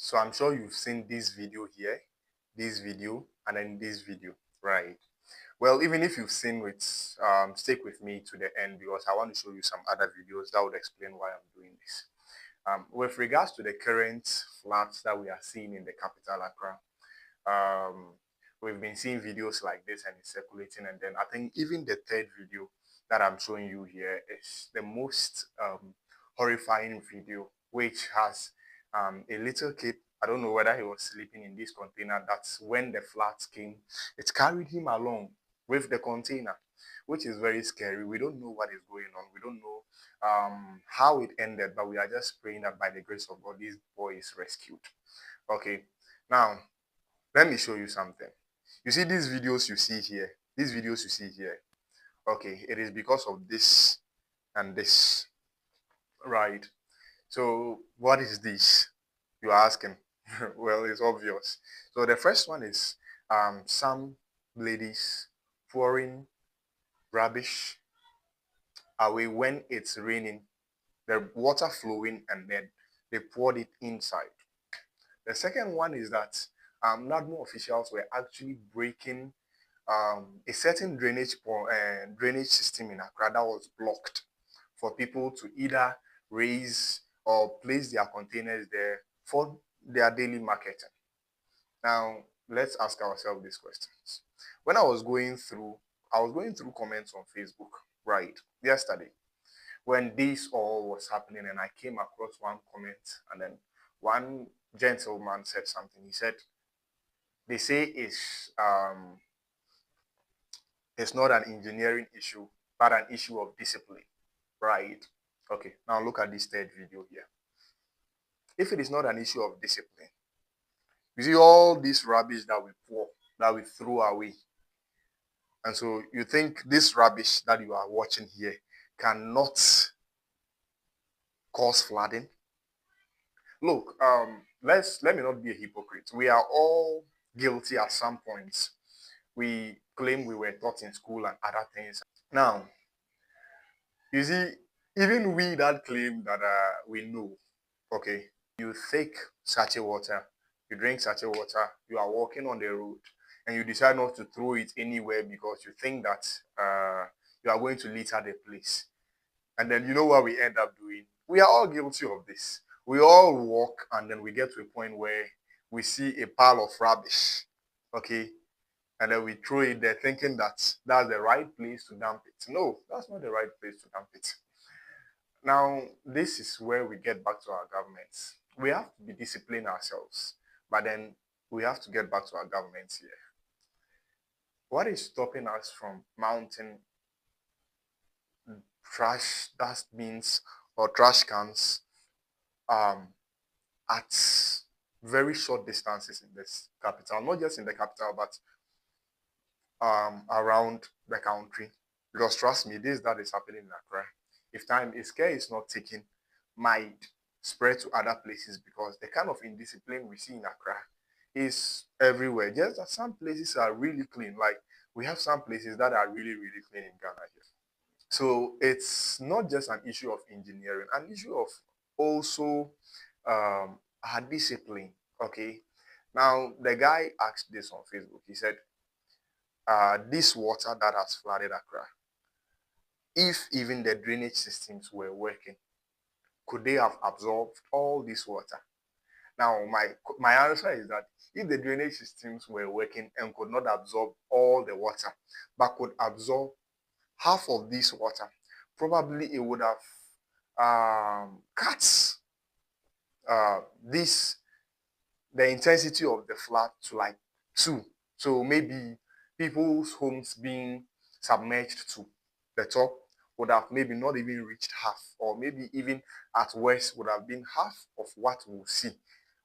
So I'm sure you've seen this video here, this video, and then this video, right? Well, even if you've seen it, stick with me to the end because I want to show you some other videos that would explain why I'm doing this. With regards to the current floods that we are seeing in the capital, Accra, we've been seeing videos like this and it's circulating. And then I think even the third video that I'm showing you here is the most horrifying video, which has a little kid. I don't know whether he was sleeping in this container. That's when the floods came. It carried him along with the container, which is very scary. We don't know what is going on. We don't know how it ended, but we are just praying that by the grace of God, this boy is rescued. Okay, now let me show you something. You see these videos you see here, okay, it is because of this and this, right? So what is this, you're asking? Well, it's obvious. So the first one is some ladies pouring rubbish away when it's raining, the water flowing, and then they poured it inside. The second one is that NADMO officials were actually breaking a certain drainage system in Accra that was blocked for people to either raise or place their containers there for their daily marketing. Now, let's ask ourselves these questions. When I was going through comments on Facebook, right, yesterday, when this all was happening, and I came across one comment, and then one gentleman said something. He said, they say it's not an engineering issue, but an issue of discipline, right? Okay, now look at this third video here. If it is not an issue of discipline, you see all this rubbish that we pour, that we throw away. And so you think this rubbish that you are watching here cannot cause flooding? Look, let me not be a hypocrite. We are all guilty at some points. We claim we were taught in school and other things. Now, you see, even we that claim that we know, okay, you take sachet water, you drink sachet water, you are walking on the road, and you decide not to throw it anywhere because you think that you are going to litter the place. And then you know what we end up doing? We are all guilty of this. We all walk and then we get to a point where we see a pile of rubbish, okay? And then we throw it there thinking that that's the right place to dump it. No, that's not the right place to dump it. Now, this is where we get back to our governments. We have to be disciplined ourselves, but then we have to get back to our governments here. What is stopping us from mounting trash dustbins or trash cans at very short distances in this capital? Not just in the capital, but around the country? Because trust me, that is happening in Accra. If care is not taken, might spread to other places, because the kind of indiscipline we see in Accra is everywhere. Just that some places are really clean. Like we have some places that are really, really clean in Ghana here. So it's not just an issue of engineering, an issue of also our discipline. Okay. Now the guy asked this on Facebook. He said, this water that has flooded Accra, if even the drainage systems were working, could they have absorbed all this water? Now, my answer is that if the drainage systems were working and could not absorb all the water, but could absorb half of this water, probably it would have cut the intensity of the flood to like 2. So maybe people's homes being submerged to the top would have maybe not even reached half, or maybe even at worst would have been half of what we'll see,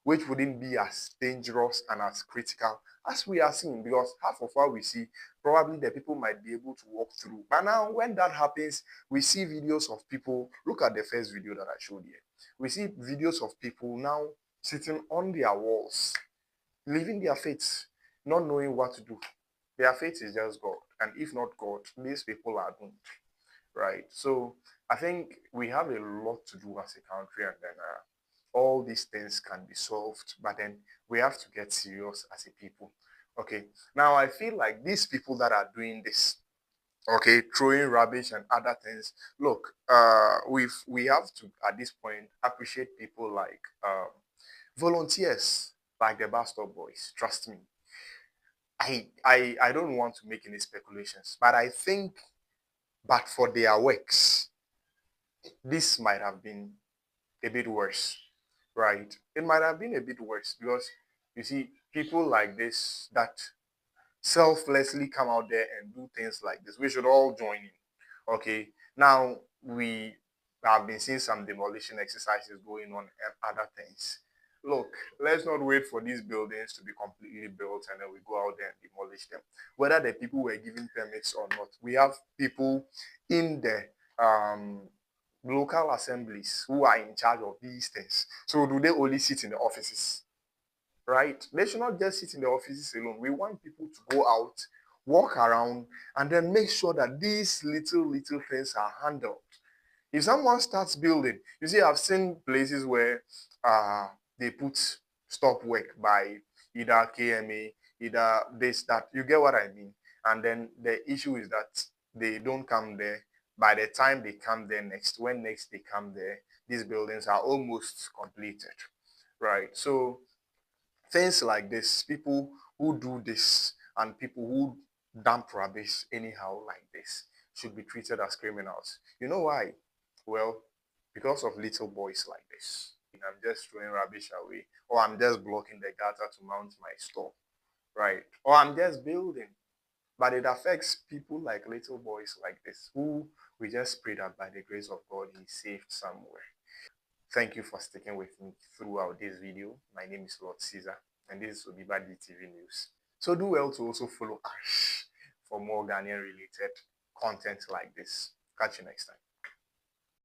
which wouldn't be as dangerous and as critical as we are seeing, because half of what we see, probably the people might be able to walk through. But now when that happens, we see videos of people. Look at the first video that I showed here. We see videos of people now sitting on their walls, living their faith, not knowing what to do. Their faith is just God. And if not God, these people are doomed, right? So I think we have a lot to do as a country, and then all these things can be solved, but then we have to get serious as a people. Okay, now I feel like these people that are doing this, okay, throwing rubbish and other things, look, we have to at this point appreciate people like volunteers, like the bus stop boys. Trust me, I don't want to make any speculations, but I think, but for their works, this might have been a bit worse, right? It might have been a bit worse because you see, people like this that selflessly come out there and do things like this, we should all join in. Okay, now we have been seeing some demolition exercises going on and other things. Look, let's not wait for these buildings to be completely built and then we go out there and demolish them. Whether the people were given permits or not, we have people in the um, local assemblies who are in charge of these things. So do they only sit in the offices? Right? They should not just sit in the offices alone. We want people to go out, walk around, and then make sure that these little things are handled. If someone starts building, you see, I've seen places where they put stop work by either KMA, either this, that. You get what I mean? And then the issue is that they don't come there. By the time they come there next, when next they come there, these buildings are almost completed. Right? So things like this, people who do this and people who dump rubbish anyhow like this should be treated as criminals. You know why? Well, because of little boys like this. I'm just throwing rubbish away, or I'm just blocking the gutter to mount my store, right? Or I'm just building. But it affects people like little boys like this, who we just pray that by the grace of God, He's saved somewhere. Thank you for sticking with me throughout this video. My name is Lord Caesar, and this is Obiba DTV News. So do well to also follow us for more Ghanaian related content like this. Catch you next time.